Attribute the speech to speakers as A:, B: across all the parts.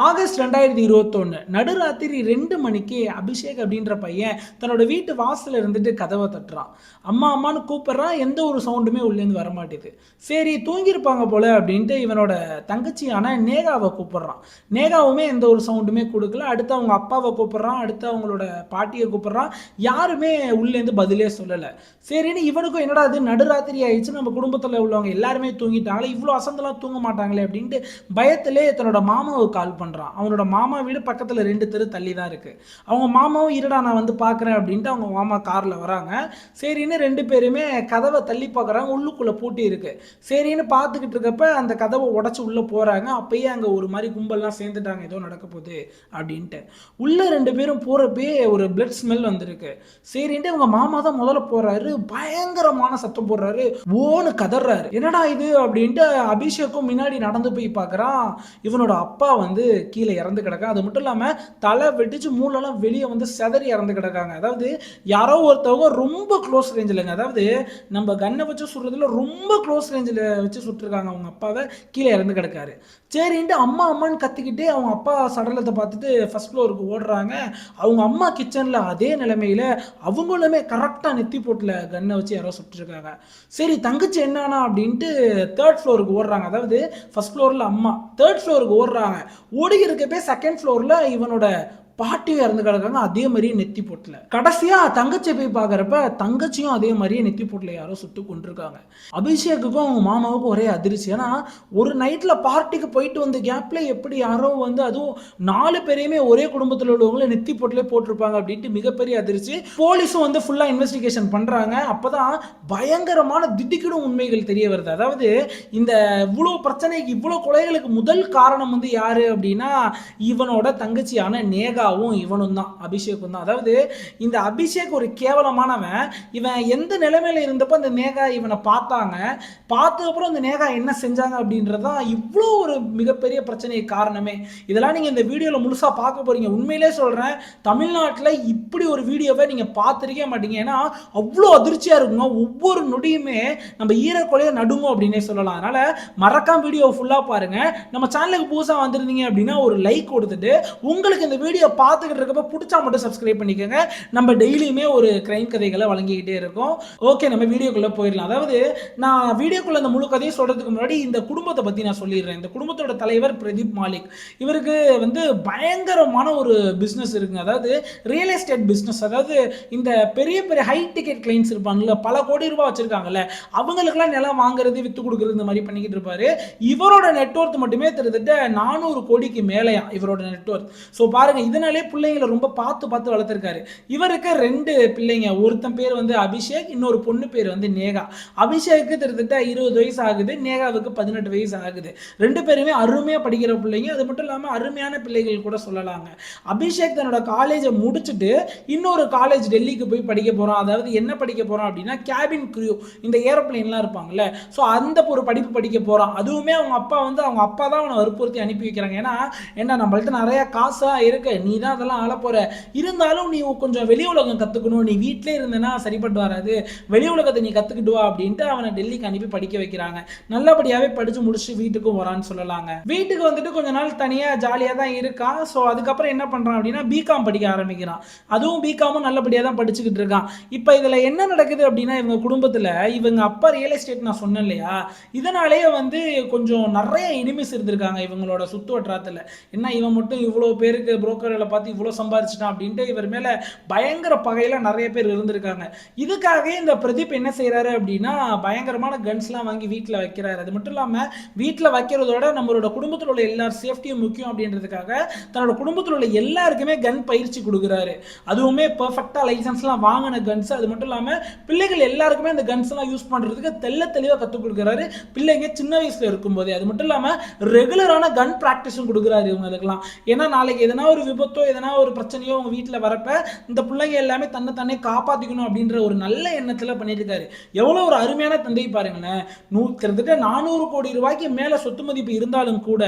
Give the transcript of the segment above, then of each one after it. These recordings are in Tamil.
A: ஆகஸ்ட் 2021 நடுராத்திரி 2 மணிக்கு அபிஷேக் அப்படின்ற பையன் தன்னோட வீட்டு வாசல்ல இருந்துட்டு கதவை தட்டுறான். அம்மா அம்மான்னு கூப்பிடுறான். எந்த ஒரு சவுண்டுமே உள்ளேருந்து வர மாட்டேது. சரி தூங்கியிருப்பாங்க போல அப்படின்ட்டு இவனோட தங்கச்சியான நேகாவை கூப்பிடுறான். நேகாவுமே எந்த ஒரு சவுண்டுமே கொடுக்கல. அடுத்து அவங்க அப்பாவை கூப்பிடுறான். அடுத்து அவங்களோட பாட்டியை கூப்பிடுறான். யாருமே உள்ளேருந்து பதிலே சொல்லலை. சரின்னு இவனுக்கும் என்னடா அது நடுராத்திரி ஆயிடுச்சு, நம்ம குடும்பத்தில் உள்ளவங்க எல்லாருமே தூங்கிட்டாங்களே, இவ்வளோ அசந்தெல்லாம் தூங்க மாட்டாங்களே அப்படின்ட்டு பயத்திலே தன்னோட மாமாவுக்கு கால் பண்ணுறான். அவனோட மாமா வீடு பக்கத்தில் 2 தெரு தள்ளி தான் இருக்குது. அவங்க மாமாவும் இருடா நான் வந்து பார்க்குறேன் அப்படின்ட்டு அவங்க மாமா காரில் வராங்க. சரின்னு 2 பேருமே கதவை தள்ளி பார்க்குறாங்க. உள்ளுக்குள்ளே பூட்டி இருக்கு. சரின்னு பார்த்துக்கிட்டு இருக்கப்ப அந்த கதவை உடச்சி உள்ளே போகிறாங்க. அப்பயே அங்கே ஒரு மாதிரி கும்பல்லாம் சேர்ந்துட்டாங்க, ஏதோ நடக்க போகுது அப்படின்ட்டு. உள்ளே 2 பேரும் போகிறப்பே ஒரு பிளட் ஸ்மெல் வந்திருக்கு. சரின்ட்டு அவங்க மாமா தான் முதல்ல போகிறாரு. பயங்கரமான சத்தம் போடுறாரு. ஓன்னு கதறாரு. என்னடா இது அப்படின்ட்டு அபிஷேக்கும் முன்னாடி நடந்து போய் பார்க்குறான். இவனோட அப்பா வந்து கீழே இறந்து கிடக்காங்க. அது மட்டும் இல்லாமல் தலை வெட்டிச்சு மூலெல்லாம் வெளியே வந்து செதறி இறந்து கிடக்காங்க. அதாவது யாரோ ஒருத்தவங்க ரொம்ப க்ளோஸ் ரேஞ்சில்ங்க, அதாவது நம்ம கண்ணை வச்சு சுடுறதுல ரொம்ப க்ளோஸ் ரேஞ்சில் வச்சு சுட்டுருக்காங்க. அவங்க அப்பாவை கீழே இறந்து கிடக்காரு. சரின்ட்டு அம்மா அம்மான்னு கத்திக்கிட்டே அவங்க அப்பா சடலத்தை பார்த்துட்டு ஃபர்ஸ்ட் ஃப்ளோருக்கு ஓடுறாங்க. அவங்க அம்மா கிச்சனில் அதே நிலைமையில அவங்களுமே கரெக்டாக நெத்தி போட்டில் கண்ணை வச்சு யாரோ சுட்டுருக்காங்க. சரி தங்கச்சி என்னன்னா அப்படின்ட்டு 3rd ஃப்ளோருக்கு ஓடுறாங்க. அதாவது ஃபர்ஸ்ட் ஃப்ளோரில் அம்மா, 3rd ஃப்ளோருக்கு ஓடுறாங்க. ஓடி இருக்கப்பே 2nd ஃப்ளோரில் இவனோட பாட்டியும் இறந்து கிடக்காங்க. அதே மாதிரியே நெத்தி போட்டல. கடைசியா தங்கச்சியை போய் பார்க்குறப்ப தங்கச்சியும் அதே மாதிரியே நெத்தி போட்டல யாரோ சுட்டு கொண்டிருக்காங்க. அபிஷேக்குக்கும் அவங்க மாமாவுக்கும் ஒரே அதிர்ச்சி. ஏன்னா ஒரு நைட்ல பார்ட்டிக்கு போயிட்டு வந்த கேப்ல எப்படி யாரோ வந்து அதுவும் 4 பேரையுமே ஒரே குடும்பத்தில் உள்ளவங்களை நெத்தி போட்டலே போட்டிருப்பாங்க அப்படின்ட்டு மிகப்பெரிய அதிர்ச்சி. போலீஸும் வந்து ஃபுல்லா இன்வெஸ்டிகேஷன் பண்றாங்க. அப்பதான் பயங்கரமான திடுக்கிடும் உண்மைகள் தெரிய வருது. அதாவது இந்த இவ்வளவு பிரச்சனைக்கு இவ்வளவு கொலைகளுக்கு முதல் காரணம் வந்து யாரு அப்படின்னா இவனோட தங்கச்சியான நேகா இவனும் தான், அபிஷேக்கும் தான். அதாவது இந்த அபிஷேக் ஒரு கேவலமானவன். இவன் எந்த நிலைமையில இருந்தப்ப அந்த நேகா இவனை பார்த்தாங்க, பார்த்த அப்புறம் அந்த நேகா என்ன செஞ்சாங்க அப்படின்றதான் இவ்வளோ ஒரு மிகப்பெரிய பிரச்சனைக்கு காரணமே. இதெல்லாம் நீங்க இந்த வீடியோல முழுசா பார்க்க போறீங்க. உண்மையிலே சொல்றேன், தமிழ்நாட்டில் இப்படி ஒரு வீடியோவை நீங்க பார்த்துருக்கே மாட்டீங்க. ஏன்னா அவ்வளோ அதிர்ச்சியா இருக்குங்க. ஒவ்வொரு நொடியுமே நம்ம ஈரக்கொலையை நடுங்கும் அப்படின்னே சொல்லலாம். அதனால மறக்காம வீடியோ ஃபுல்லா பாருங்க. நம்ம சேனலுக்கு புதுசா வந்திருந்தீங்க அப்படின்னா ஒரு லைக் கொடுத்துட்டு உங்களுக்கு இந்த வீடியோ பார்த்துக்கிட்டு இருக்கப்ப பிடிச்சா மட்டும் சப்ஸ்கிரைப் பண்ணிக்கோங்க. நம்ம டெய்லியுமே ஒரு கிரைம் கதைகளை வழங்கிக்கிட்டே இருக்கோம். ஓகே, நம்ம வீடியோக்குள்ள போயிடலாம். அதாவது நான் வீடியோக்குள்ள இந்த முழு கதையை சொல்றதுக்கு முன்னாடி இந்த குடும்பத்தை பத்தி நான் சொல்லிடுறேன். இந்த குடும்பத்தோட தலைவர் பிரதீப் மாலிக். இவருக்கு வந்து பயங்கரமான ஒரு பிசினஸ் இருக்குங்க. அதாவது ரியல் எஸ்டேட் பிசினஸ். அதாவது இந்த பெரிய பெரிய ஹை டிக்கெட் கிளைண்ட்ஸ் இருப்பாங்கல்ல, பல கோடி ரூபாய் வச்சிருக்காங்கல்ல, அவங்களுக்குலாம் நிலம் வாங்குறது வித்து கொடுக்குறது இந்த மாதிரி பண்ணிக்கிட்டு இருப்பாரு. இவரோட நெட்வொர்க் மட்டுமே கிட்டத்தட்ட 400 கோடிக்கு மேலையா இவரோட நெட்வொர்க். ஸோ பாருங்க, இதனாலே பிள்ளைங்களை ரொம்ப பார்த்து பார்த்து வளர்த்துருக்காரு. இவருக்கு 2 பிள்ளைங்க. ஒருத்தன் பேர் வந்து அபிஷேக், இன்னொரு பொண்ணு பேர் வந்து நேகா. அபிஷேக்கு கிட்டத்தட்ட 20 வயசு ஆகுது, நேகாவுக்கு 18 வயசு ஆகுது. 2 பேருமே அருமையா படிக்கிற பிள்ளைங்க. அது மட்டும் இல்லாமல் அருமையான பிள்ளைகள் கூட சொல்லலாங்க. அபிஷேக் தன்னோட காலேஜை முடிச்சுட்டு இன்னொரு காலேஜ் டெல்லிக்கு போய் படிக்க போறான். அதாவது என்ன படிக்க போறான் அப்படின்னா கேபின் க்ரூ, இந்த ஏரோப்ளேன்லாம் இருப்பாங்கல்ல, ஸோ அந்த ஒரு படிப்பு படிக்க போறான். அதுவுமே அவங்க அப்பா வந்து அவங்க அப்பா தான் அவனை வற்புறுத்தி அனுப்பி வைக்கிறாங்க. ஏன்னா என்ன, நம்மள்ட்ட நிறைய காசா இருக்கு, நீ தான் அதெல்லாம் ஆள போற, இருந்தாலும் நீ கொஞ்சம் வெளி உலகம் கத்துக்கணும், நீ வீட்டிலே இருந்தேன்னா சரிப்பட்டு வராது, வெளி உலகத்தை நீ கத்துக்கிட்டு வா அப்படின்ட்டு அவனை டெல்லிக்கு அனுப்பி படிக்க வைக்கிறாங்க. நல்லபடியாவே படிச்சு முடிச்சு வீட்டுக்கும் வரான்னு சொல்லலாங்க. வீட்டுக்கு வந்துட்டு கொஞ்ச நாள் தனியா ஜாலியா தான் இருக்கான். ஸோ அதுக்கப்புறம் என்ன பண்றான் அப்படின்னா பிகாம் படிக்க ஆரம்பிக்கிறான். அதுவும் பிகாமும் நல்லபடியா தான் படிச்சுக்கிட்டு இருக்கான். இப்போ இதுல என்ன நடக்குது அப்படின்னா இவங்க குடும்பத்துல இவங்க அப்பா ரியல் எஸ்டேட் நான் சொன்னேன் இல்லையா, இதனாலேயே வந்து கொஞ்சம் நிறைய எனிமிஸ் இருந்திருக்காங்க இவங்களோட சுத்து வட்டாரத்துல. என்ன இவன் மட்டும் இவ்வளோ பேருக்கு புரோக்கர்களை பார்த்து இவ்வளோ சம்பாதிச்சிட்டான் அப்படின்ட்டு இவர் மேலே பயங்கர பகையில் நிறைய பேர் இருந்திருக்காங்க. இதுக்காக இந்த பிரதீப் என்ன செய்கிறாரு அப்படின்னா பயங்கரமான கன்ஸ்லாம் வாங்கி வீட்டில் வைக்கிறாரு. அது மட்டும் இல்லாமல் வீட்டில் வைக்கிறதோட நம்மளோட குடும்பத்தில் உள்ள எல்லார் சேஃப்டியும் முக்கியம் அப்படின்றதுக்காக தன்னோட குடும்பத்தில் உள்ள எல்லாருக்குமே கன் பயிற்சி கொடுக்குறாரு. அதுவுமே பர்ஃபெக்டாக லைசன்ஸ்லாம் வாங்கின கன்ஸ். அது மட்டும் இல்லாமல் பிள்ளைகள் எல்லாருக்குமே அந்த கன்ஸ்லாம் யூஸ் பண்ணுறதுக்கு தெளிவாக கற்றுக் கொடுக்குறாரு பிள்ளைங்க சின்ன வயசில் இருக்கும்போதே. அது மட்டும் இல்லாமல் ரெகுலரான கன் ப்ராக்டிஸும் கொடுக்குறாரு இவங்களுக்குலாம். ஏன்னா நாளைக்கு எதனா ஒரு விபத்து விபத்தோ எதனா ஒரு பிரச்சனையோ உங்க வீட்டில் வரப்ப இந்த பிள்ளைங்க எல்லாமே தன்னை தன்னை காப்பாற்றிக்கணும் அப்படின்ற ஒரு நல்ல எண்ணத்தில் பண்ணியிருக்காரு. எவ்வளோ ஒரு அருமையான தந்தை பாருங்களேன். கிட்டத்தட்ட 400 கோடி ரூபாய்க்கு மேலே சொத்து மதிப்பு இருந்தாலும் கூட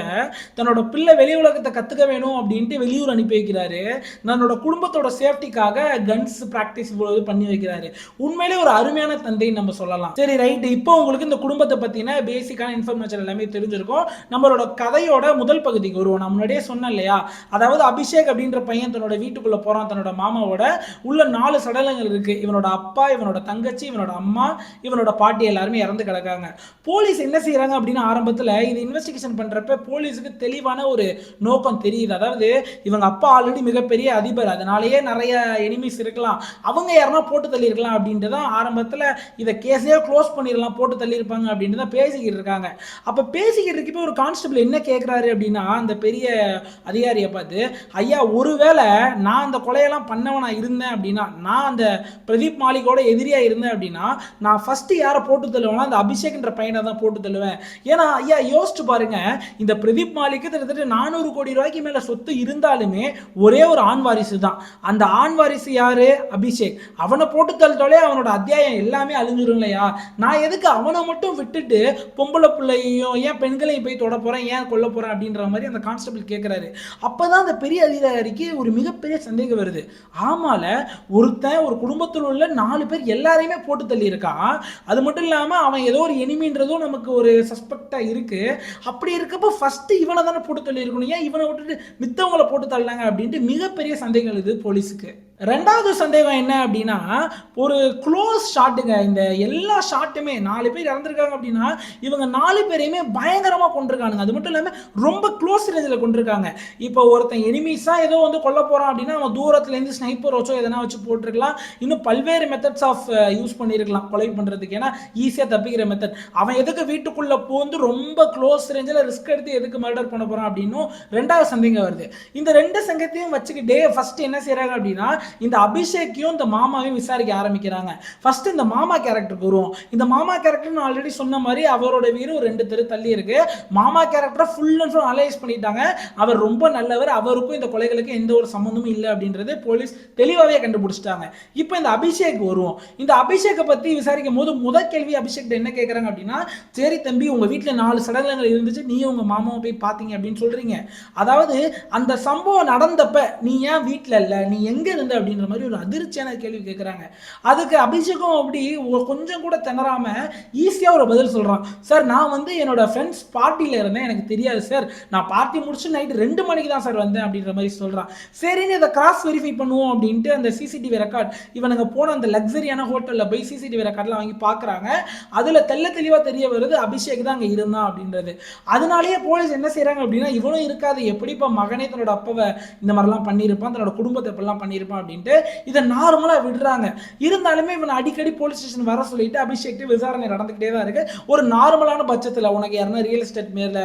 A: தன்னோட பிள்ளை வெளி உலகத்தை கற்றுக்க வேணும் அப்படின்ட்டு வெளியூர் அனுப்பி வைக்கிறாரு. தன்னோட குடும்பத்தோட சேஃப்டிக்காக கன்ஸ் ப்ராக்டிஸ் பண்ணி வைக்கிறாரு. உண்மையிலே ஒரு அருமையான தந்தைன்னு நம்ம சொல்லலாம். சரி ரைட், இப்போ உங்களுக்கு இந்த குடும்பத்தை பற்றின பேசிக்கான இன்ஃபர்மேஷன் எல்லாமே தெரிஞ்சிருக்கும். நம்மளோட கதையோட முதல் பகுதிக்கு வருவோம். நான் முன்னாடியே சொன்னேன் இல்லையா, அதாவது அபிஷேக் அப்படின்ற பையன் தன்னோட வீட்டுக்குள்ள போறான். தன்னோட மாமாவோட உள்ள 4 சடலங்கள் இருக்கு. இவனோட அப்பா, இவனோட தங்கச்சி, இவனோட அம்மா, இவனோட பாட்டி எல்லாருமே இறந்து கிடக்காங்க. போலீஸ் என்ன செய்யறாங்க அப்படின்னா ஆரம்பத்தில் இது இன்வெஸ்டிகேஷன் பண்றப்ப போலீஸுக்கு தெளிவான ஒரு நோக்கம் தெரியுது. அதாவது இவங்க அப்பா ஆல்ரெடி மிகப்பெரிய அதிபர், அதனாலேயே நிறைய எனிமிஸ் இருக்கலாம், அவங்க யாருன்னா போட்டு தள்ளி இருக்கலாம் அப்படின்ட்டு தான் ஆரம்பத்தில் இதை கேஸையே க்ளோஸ் பண்ணிடலாம், போட்டு தள்ளி இருப்பாங்க அப்படின்ட்டு தான் பேசிக்கிட்டு இருக்காங்க. அப்போ பேசிக்கிட்டு இருக்கப்போ ஒரு கான்ஸ்டபிள் என்ன கேட்குறாரு அப்படின்னா அந்த பெரிய அதிகாரியை பார்த்து, ஐயா ஒருவேளை நான் அந்த கொலையெல்லாம் பண்ணவனா இருந்தேன் அப்படின்னா, நான் அந்த பிரதீப் மாலிகோட எதிரியா இருந்தேன் அப்படின்னா நான் ஃபர்ஸ்ட் யாரை போட்டு தள்ளுவேன்னா அந்த அபிஷேக்ன்ற பையனை தான் போட்டு தள்ளுவேன். ஏன்னா ஐயா யோசிச்சு பாருங்க, இந்த பிரதீப் மாலிக்கு கிட்டத்தட்ட 400 கோடி ரூபாய்க்கு மேல சொத்து இருந்தாலுமே ஒரே ஒரு ஆண் வாரிசு தான். அந்த ஆண் வாரிசு யாரு? அபிஷேக். அவனை போட்டு தள்ளிட்டாலே அவனோட அத்தியாயம் எல்லாமே அழிஞ்சிரும் இல்லையா? நான் எதுக்கு அவனை மட்டும் விட்டுட்டு பொம்பளை பிள்ளையும் ஏன் பெண்களையும் போய் தொட போறேன், ஏன் கொல்ல போறேன் அப்படின்ற மாதிரி அந்த கான்ஸ்டபிள் கேட்கிறாரு. அப்பதான் அந்த பெரிய அதிகாரிக்கு ஒரு மிகப்பெரிய சந்தேகம் வருது. ஆமால ஒருத்தன் ஒரு குடும்பத்தில் உள்ள 4 பேர் எல்லாரையுமே போட்டு தள்ளி இருக்கான். அது மட்டும் இல்லாம அவன் ஏதோ ஒரு எனிமின்றதும் நமக்கு ஒரு சஸ்பெக்டா இருக்கு. அப்படி இருக்கப்போ ஃபர்ஸ்ட் இவனை தானே போட்டு தள்ளி இருக்கணும், ஏன் இவனை விட்டுட்டு மித்தவங்களை போட்டு தள்ளாங்க அப்படின்ட்டு மிகப்பெரிய சந்தேகம் எழுது போலீஸுக்கு. ரெண்டாவது சந்தேகம் என்ன அப்படின்னா ஒரு க்ளோஸ் ஷாட்டுங்க. இந்த எல்லா ஷாட்டுமே 4 பேர் இறந்துருக்காங்க அப்படின்னா இவங்க 4 பேரையுமே பயங்கரமாக கொண்டிருக்கானுங்க. அது மட்டும் இல்லாமல் ரொம்ப க்ளோஸ் ரேஞ்சில் கொண்டிருக்காங்க. இப்போ ஒருத்தன் எனிமீஸாக ஏதோ வந்து கொல்ல போகிறான் அப்படின்னா அவன் தூரத்துலேருந்து ஸ்னைப்பர் வச்சோ எதனா வச்சு போட்டிருக்கலாம். இன்னும் பல்வேறு மெத்தட்ஸ் ஆஃப் யூஸ் பண்ணியிருக்கலாம் கொலை பண்ணுறதுக்கு. ஏன்னா ஈஸியாக தப்பிக்கிற மெத்தட். அவன் எதுக்கு வீட்டுக்குள்ளே போந்து ரொம்ப க்ளோஸ் ரேஞ்சில் ரிஸ்க் எடுத்து எதுக்கு மர்டர் பண்ண போகிறான் அப்படின்னும் ரெண்டாவது சந்தேகம் வருது. இந்த 2 சங்கத்தையும் வச்சுக்கிட்டே ஃபர்ஸ்ட் என்ன செய்கிறாங்க அப்படின்னா இந்த அபிஷேக்கையும் இந்த மாமாவையும் விசாரிக்க ஆரம்பிக்கிறாங்க. ஃபர்ஸ்ட் இந்த மாமா கேரக்டருக்கு வருவோம். இந்த மாமா கேரக்டர் நான் ஆல்ரெடி சொன்ன மாதிரி அவரோட வீடு 2 தெரு தள்ளி இருக்கு. மாமா கேரக்டரை ஃபுல் அண்ட் ஃபுல் அனலைஸ் பண்ணிட்டாங்க. அவர் ரொம்ப நல்லவர், அவருக்கும் இந்த கொலைகளுக்கு எந்த ஒரு சம்பந்தமும் இல்லை அப்படின்றது போலீஸ் தெளிவாகவே கண்டுபிடிச்சிட்டாங்க. இப்போ இந்த அபிஷேக் வருவோம். இந்த அபிஷேக்கை பற்றி விசாரிக்கும் போது முதல் கேள்வி அபிஷேக் என்ன கேட்குறாங்க அப்படின்னா, சரி தம்பி உங்கள் வீட்டில் 4 சடலங்கள் இருந்துச்சு, நீ உங்கள் மாமாவை போய் பார்த்தீங்க அப்படின்னு சொல்கிறீங்க. அதாவது அந்த சம்பவம் நடந்தப்ப நீ ஏன் வீட்டில் இல்லை, நீ எங்கே இருந்த அப்படின்ற மாதிரி ஒரு அதிர்ச்சியான கேள்வி கேட்குறாங்க. அதுக்கு அபிஷேகம் அப்படி கொஞ்சம் கூட திணறாம ஈஸியாக ஒரு பதில் சொல்கிறான். சார் நான் வந்து என்னோட ஃப்ரெண்ட்ஸ் பார்ட்டியில் இருந்தேன், எனக்கு தெரியாது சார், நான் பார்ட்டி முடிச்சு நைட்டு 2 மணிக்கு தான் சார் வந்தேன் அப்படின்ற மாதிரி சொல்கிறான். சரின்னு இதை கிராஸ் வெரிஃபை பண்ணுவோம் அப்படின்ட்டு அந்த சிசிடிவி ரெக்கார்ட் இவனுங்க போன அந்த லக்ஸரியான ஹோட்டலில் போய் சிசிடிவி ரெக்கார்ட்லாம் வாங்கி பார்க்குறாங்க. அதில் தெளிவாக தெரிய வருது அபிஷேக் தான் அங்கே இருந்தான் அப்படின்றது. அதனாலேயே போலீஸ் என்ன செய்கிறாங்க அப்படின்னா இவனும் இருக்காது, எப்படி இப்போ மகனே தன்னோட அப்பாவை இந்த மாதிரிலாம் பண்ணியிருப்பான், தன்னோட குடும்பத்தை எப்படிலாம் பண்ணியிருப்பான் அப்படின்ட்டு இதை நார்மலாக விடுறாங்க. இருந்தாலுமே இவன் அடிக்கடி போலீஸ் ஸ்டேஷன் வர சொல்லிட்டு அபிஷேக் விசாரணை நடந்துக்கிட்டே தான் இருக்கு. ஒரு நார்மலான பட்சத்தில் உனக்கு யாருன்னா ரியல் எஸ்டேட் மேல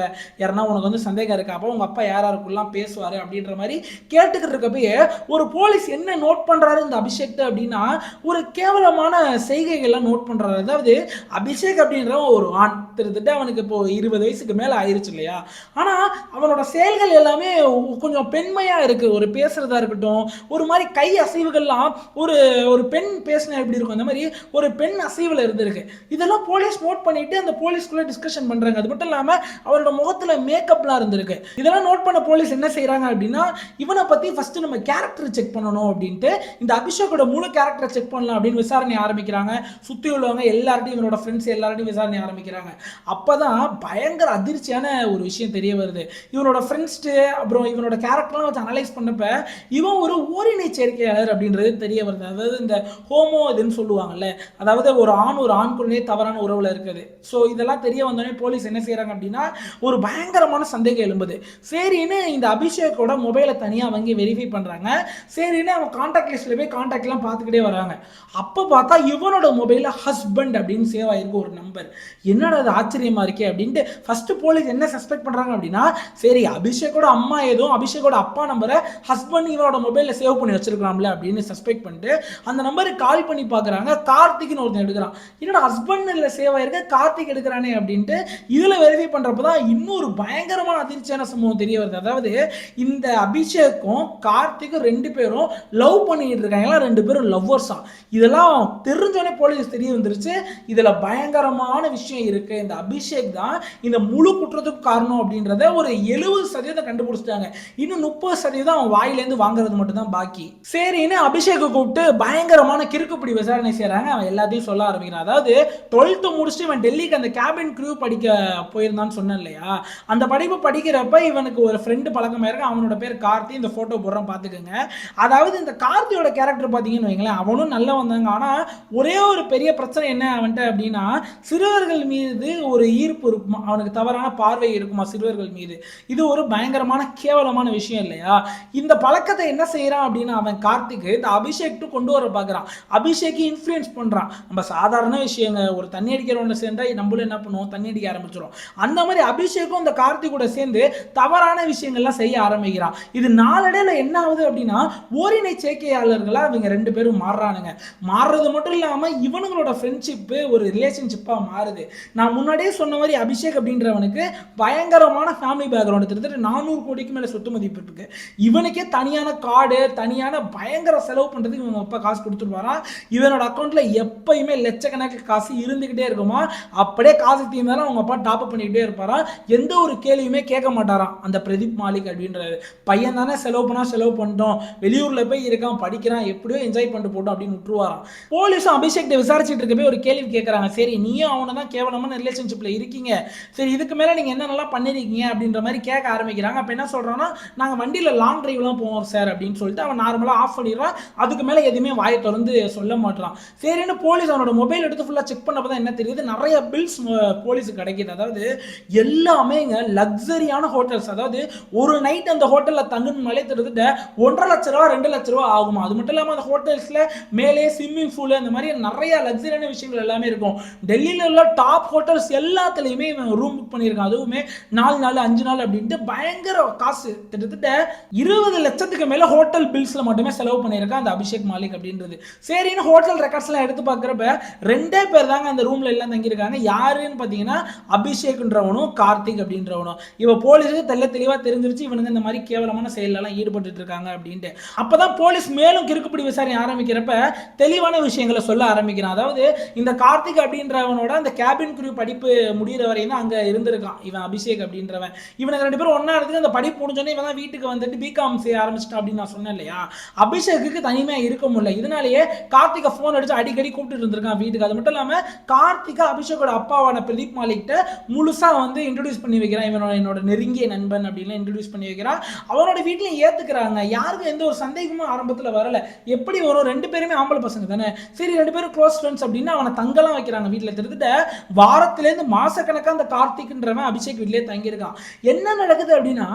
A: யாருன்னா உனக்கு வந்து சந்தேகம் இருக்கா, அப்போ உங்க அப்பா யாருக்குலாம் பேசுவாரு அப்படின்ற மாதிரி கேட்டுக்கிட்டு இருக்கப்பயே ஒரு போலீஸ் என்ன நோட் பண்றாரு இந்த அபிஷேக் அப்படின்னா ஒரு கேவலமான செய்கைகள்லாம் நோட் பண்றாரு. அதாவது அபிஷேக் அப்படின்ற ஒரு ஆண், கிட்டத்தட்ட அவனுக்கு இப்போ 20 வயசுக்கு மேல ஆயிருச்சு இல்லையா, ஆனா அவனோட செயல்கள் எல்லாமே கொஞ்சம் பெண்மையா இருக்கு. ஒரு பேசுறதா இருக்கட்டும், ஒரு மாதிரி கை அசைவுகள்லாம் ஒரு பெண் பேசினா எப்படி இருக்கும் அந்த மாதிரி ஒரு பெண் அசைவில் இருந்திருக்கு. இதெல்லாம் போலீஸ் நோட் பண்ணிட்டு அந்த போலீஸ்குள்ள டிஸ்கஷன் பண்றாங்க. அது மட்டும் இல்லாம அவரோட முகத்துல மேக்கப்லாம் இருந்திருக்கு. இதெல்லாம் நோட் பண்ண போலீஸ் என்ன செய்யறாங்க அப்படின்னா இவனை பத்தி ஃபர்ஸ்ட் நம்ம கேரக்டர் செக் பண்ணணும் அப்படின்ட்டு இந்த அபிஷேக்கோட முழு கேரக்டரை செக் பண்ணலாம் அப்படின்னு விசாரணை ஆரம்பிக்கிறாங்க. சுத்தி உள்ளவங்க எல்லார்ட்டையும் இவனோட ஃப்ரெண்ட்ஸ் எல்லார்ட்டையும் விசாரணை ஆரம்பிக்கிறாங்க. அப்பதான் பயங்கர அதிர்ச்சியான ஒரு விஷயம் தெரிய வருது. இவனோட ஃப்ரெண்ட்ஸ் அப்புறம் இவனோட கேரக்டர்லாம் வச்சு அனலைஸ் பண்ணப்ப இவன் ஒரு ஓரினை சேர்க்கையாளர் அப்படின்றது தெரிய வருது. அதாவது இந்த ஹோமோ இதுன்னு சொல்லுவாங்கல்ல, அதாவது ஒரு ஆண் குழந்தையே தவறான உறவுல இருக்குது. ஸோ இதெல்லாம் தெரிய வந்தோடனே போலீஸ் என்ன செய்யறாங்க அப்படின்னா ஒரு பயங்கரமான சந்தேகம் எழும்புது. சரின்னு இந்த அபிஷேக்கோட மொபைலை தனியாக வாங்கி வெரிஃபை பண்றாங்க. சரின்னு அவன் கான்டாக்ட் லிஸ்ட்ல போய் கான்டாக்ட்லாம் பார்த்துக்கிட்டே வராங்க. அப்போ பார்த்தா இவனோட மொபைல ஹஸ்பண்ட் அப்படின்னு சேவ் ஆயிருக்கு ஒரு நம்பர். என்னடா அது ஆச்சரியமா இருக்கே அப்படின்ட்டு ஃபர்ஸ்ட் போலீஸ் என்ன சஸ்பெக்ட் பண்றாங்க அப்படின்னா சரி அபிஷேக்கோட அம்மா ஏதோ அபிஷேக்கோட அப்பா நம்பரை ஹஸ்பண்ட் இவனோட மொபைலில் சேவ் பண்ணி வச்சிருக்கணும் இருக்கலாம்ல அப்படின்னு சஸ்பெக்ட் பண்ணிட்டு அந்த நம்பருக்கு கால் பண்ணி பார்க்குறாங்க. கார்த்திக்னு ஒருத்தன் எடுக்கிறான். என்னோட ஹஸ்பண்ட் இல்லை சேவ் ஆயிருக்க, கார்த்திக் எடுக்கிறானே அப்படின்ட்டு இதில் வெரிஃபை பண்ணுறப்ப தான் இன்னொரு பயங்கரமான அதிர்ச்சியான சம்பவம் தெரிய வருது. அதாவது இந்த அபிஷேக்கும் கார்த்திக்கும் 2 பேரும் லவ் பண்ணிட்டு இருக்காங்க. 2 பேரும் லவ்வர்ஸா. இதெல்லாம் தெரிஞ்சோடனே போலீஸ் தெரிய வந்துருச்சு. இதில் பயங்கரமான விஷயம் இருக்கு. இந்த அபிஷேக் தான் இந்த முழு குற்றத்துக்கு காரணம் அப்படின்றத ஒரு 70% கண்டுபிடிச்சிட்டாங்க. இன்னும் 30% அவன் வாயிலேருந்து வாங்குறது மட்டும் தான் பாக்கி. சரின்னு அபிஷேக்கை கூப்பிட்டு பயங்கரமான கிறுக்குப்பிடி விசாரணை செய்யறாங்க. அவன் எல்லாத்தையும் சொல்ல ஆரம்பிக்கிறான். அதாவது 12th முடிச்சுட்டு இவன் டெல்லிக்கு அந்த கேபின் க்ரூ படிக்க போயிருந்தான்னு சொன்னேன் இல்லையா, அந்த படிப்பு படிக்கிறப்ப இவனுக்கு ஒரு ஃப்ரெண்டு பழக்கமாக இருக்கு. அவனோட பேர் கார்த்தி. இந்த போட்டோ போடுறான் பார்த்துக்கோங்க. அதாவது இந்த கார்த்தியோட கேரக்டர் பார்த்தீங்கன்னு வைங்களேன், அவனும் நல்லா வந்தாங்க. ஆனால் ஒரே ஒரு பெரிய பிரச்சனை என்ன அவன்கிட்ட அப்படின்னா, சிறுவர்கள் மீது ஒரு ஈர்ப்பு இருக்குமா, அவனுக்கு தவறான பார்வை இருக்குமா சிறுவர்கள் மீது. இது ஒரு பயங்கரமான கேவலமான விஷயம் இல்லையா. இந்த பழக்கத்தை என்ன செய்யறான் அப்படின்னா அவன் கார்த்திக் இந்த அபிஷேக் கொண்டு வர பார்க்குறான். அபிஷேக் இன்ஃப்ளூயன்ஸ் பண்ணுறான். நம்ம சாதாரண விஷயங்க, ஒரு தண்ணி அடிக்கிறவனை சேர்ந்தா நம்மளும் என்ன பண்ணுவோம், தண்ணி அடிக்க ஆரம்பிச்சிடும். அந்த மாதிரி அபிஷேக்கும் இந்த கார்த்திக் கூட சேர்ந்து தவறான விஷயங்கள்லாம் செய்ய ஆரம்பிக்கிறான். இது நாளடைவில் என்ன ஆகுது அப்படின்னா ஓரினை சேர்க்கையாளர்களாக இவங்க 2 பேரும் மாறுறானுங்க. மாறுறது மட்டும் இல்லாமல் இவனுங்களோட ஃப்ரெண்ட்ஷிப்பு ஒரு ரிலேஷன்ஷிப்பாக மாறுது. நான் முன்னாடியே சொன்ன மாதிரி அபிஷேக் அப்படின்றவனுக்கு பயங்கரமான ஃபேமிலி பேக்ரவுண்ட், கிட்டத்தட்ட 400 கோடிக்கு மேலே சொத்து மதிப்பு இருக்கு. இவனுக்கே தனியான கார்டு, தனியான பயங்கர செலவு பண்ணுறதுக்கு இவங்க அப்பா காசு கொடுத்துருவாராம். இவனோட அக்கௌண்ட்ல எப்பயுமே லட்சக்கணக்கில் காசு இருந்துகிட்டே இருக்குமா. அப்படியே காசு தீர்ந்தாலும் அவங்க அப்பா டாப் பண்ணிக்கிட்டே இருப்பாராம். எந்த ஒரு கேள்வியுமே கேட்க மாட்டாராம் அந்த பிரதீப் மாலிக் அப்படின்றது. பையன் தானே செலவு பண்ணா செலவு பண்ணிட்டோம், வெளியூர்ல போய் இருக்கான், படிக்கிறான், எப்படியோ என்ஜாய் பண்ணிட்டு போட்டோம் அப்படின்னு விட்டுருவாராம். போலீஸும் அபிஷேக் விசாரிச்சுட்டு இருக்கப்பே ஒரு கேள்வி கேட்கறாங்க. சரி, நீயும் அவனை தான் கேவலமான ரிலேஷன்ஷிப்ல இருக்கீங்க, சரி இதுக்கு மேல நீங்க என்ன நல்லா பண்ணிருக்கீங்க அப்படின்ற மாதிரி கேட்க ஆரம்பிக்கிறாங்க. அப்ப என்ன சொல்றான்னா, நாங்க வண்டியில லாங் டிரைவ்லாம் போவோம் சார் அப்படின்னு சொல்லிட்டு அவன் நார்மலா ஆஃப் பண்ணிடுறான். அதுக்கு மேல எதுவுமே வாயை திறந்து சொல்ல மாட்டான். சரின்னு போலீஸ் அவனோட மொபைல் எடுத்து ஃபுல்லா செக் பண்ணப்பதான் என்ன தெரியுது, நிறைய பில்ஸ் போலீஸுக்கு கிடைக்குது. அதாவது எல்லாமே லக்ஸரியான ஹோட்டல்ஸ். அதாவது ஒரு நைட் அந்த ஹோட்டல்ல தங்கணும்னாலே கிட்டத்தட்ட 1.5 லட்ச ரூபா 2 லட்ச ரூபா ஆகுமா. அது மட்டும் இல்லாமல் அந்த ஹோட்டல்ஸ்ல மேலே ஸ்விம்மிங் பூல் அந்த மாதிரி நிறைய லக்ஸரியான விஷயங்கள் எல்லாமே இருக்கும். டெல்லியில உள்ள டாப் ஹோட்டல்ஸ் எல்லாத்துலயுமே ரூம் புக் பண்ணியிருக்கான். அதுவுமே 4 நாள் 5 நாள் அப்படின்ட்டு பயங்கர காசு, கிட்டத்தட்ட 20 லட்சத்துக்கு மேல ஹோட்டல் பில்ஸ்ல மட்டுமே செலவு பண்ணியிருக்கான் அந்த அபிஷேக் மாலிக் அப்படின்றது. சரின்னு ஹோட்டல் ரெக்கார்ட்ஸ் எல்லாம் எடுத்து பார்க்குறப்ப 2 பேர் தாங்க அந்த ரூம்ல எல்லாம் தங்கியிருக்காங்க. யாருன்னு பார்த்தீங்கன்னா அபிஷேக்ன்றவனும் கார்த்திக் அப்படின்றவனும். இவ போலீஸுக்கு தெளிவா தெரிஞ்சிருச்சு இவனுங்க இந்த மாதிரி கேவலமான செயலெல்லாம் ஈடுபட்டு இருக்காங்க அப்படின்ட்டு. அப்பதான் போலீஸ் மேலும் கிறுக்குப்பிடி விசாரணை ஆரம்பிக்கிறப்ப தெளிவான விஷயங்களை சொல்ல ஆரம்பிக்கிறான். அதாவது இந்த கார்த்திக் அப்படின்றவனோட அந்த கேபின் க்ரூ படிப்பு முடிகிற வரையும் தான் அங்க இருந்திருக்கான் இவன் அபிஷேக் அப்படின்றவன். இவனுக்கு 2 பேரும் ஒன்னா இருந்து அந்த படிப்பு முடிஞ்சோடனே இவன் தான் வீட்டுக்கு வந்துட்டு பிகாம் செய்ய ஆரம்பிச்சிட்டான் அப்படின்னு நான் சொன்னேன் இல்லையா. அபிஷேக்கு தனிமையா இருக்க முடியல. இதனாலேயே கார்த்திகை போன் அடிச்சு அடிக்கடி கூப்பிட்டு இருந்திருக்கான் வீட்டுக்கு. அது மட்டும் இல்லாம கார்த்திகா அபிஷேக்கோட அப்பாவான பிரதீப் மாலிக்கிட்ட முழுசா இன்ட்ரோடியூஸ் பண்ணி வைக்கிறான். என்னோட நெருங்கிய நண்பன் அப்படின்னு இன்ட்ரோடியூஸ் பண்ணி வைக்கிறான். அவனோட வீட்லயும் ஏத்துக்கிறாங்க. யாருக்கும் எந்த ஒரு சந்தேகமும் ஆரம்பத்துல வரல. எப்படி வரும், 2 பேருமே ஆம்பளை பசங்க தானே, சரி 2 பேரும் க்ளோஸ் ஃப்ரெண்ட்ஸ் அப்படின்னு அவனை தங்கலாம் வைக்கிறாங்க வீட்டுல. கிட்டத்தட்ட வாரத்திலேருந்து மாசக்கணக்கா அந்த கார்த்திக்ன்றவன் அபிஷேக் வீட்லயே தங்கியிருக்கான். என்ன நடக்குது அப்படின்னா